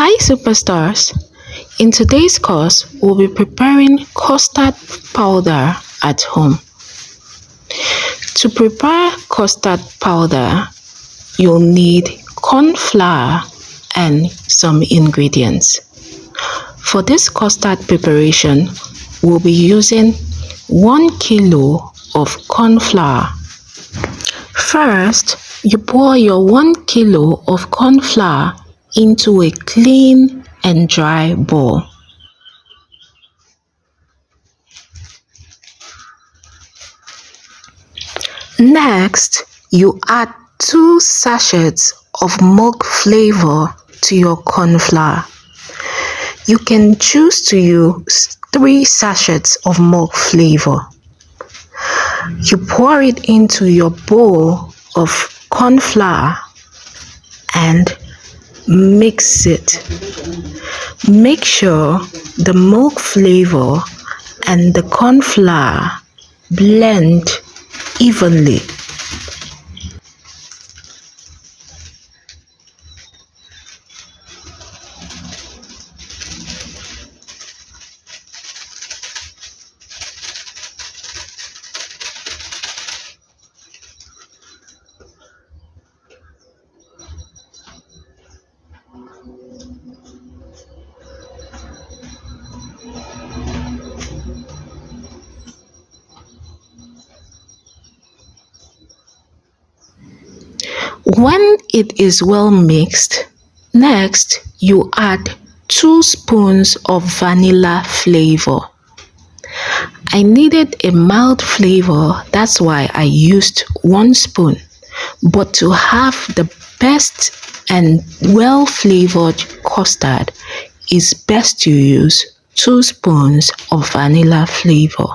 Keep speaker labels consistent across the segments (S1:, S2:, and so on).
S1: Hi superstars! In today's course, we'll be preparing custard powder at home. To prepare custard powder, you'll need corn flour and some ingredients. For this custard preparation, we'll be using 1 kilo of corn flour. First, you pour your 1 kilo of corn flour into a clean and dry bowl. Next, you add 2 sachets of milk flavor to your corn flour. You can choose to use 3 sachets of milk flavor. You pour it into your bowl of corn flour and mix it. Make sure the milk flavor and the corn flour blend evenly. When it is well mixed, next you add 2 spoons of vanilla flavor. I needed a mild flavor, that's why I used 1 spoon. But to have the best and well flavored custard, it's best to use 2 spoons of vanilla flavor.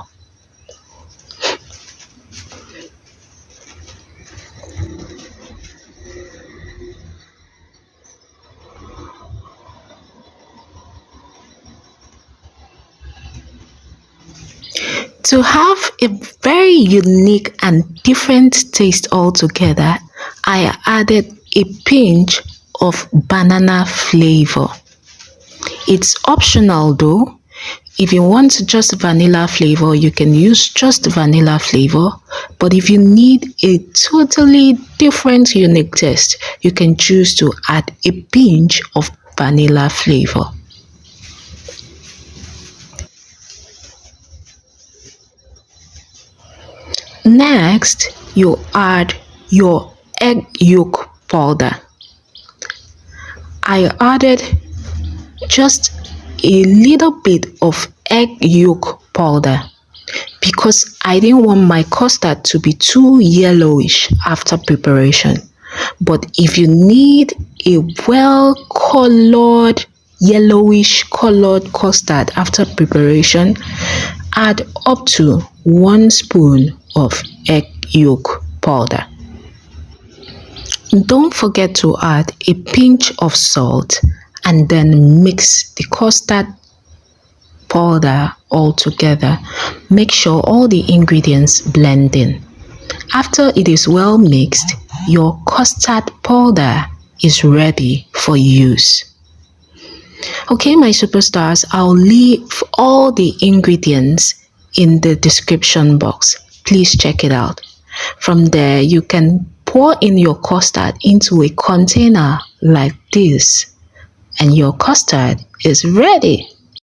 S1: To have a very unique and different taste altogether, I added a pinch of banana flavor. It's optional though. If you want just vanilla flavor, you can use just vanilla flavor. But if you need a totally different unique taste, you can choose to add a pinch of vanilla flavor. Next, you add your egg yolk powder. I added just a little bit of egg yolk powder because I didn't want my custard to be too yellowish after preparation. But if you need a well colored, yellowish colored custard after preparation, add up to 1 spoon of egg yolk powder. Don't forget to add a pinch of salt and then mix the custard powder all together. Make sure all the ingredients blend in. After it is well mixed, your custard powder is ready for use. Okay, my superstars, I'll leave all the ingredients in the description box. Please check it out. From there, you can pour in your custard into a container like this, and your custard is ready.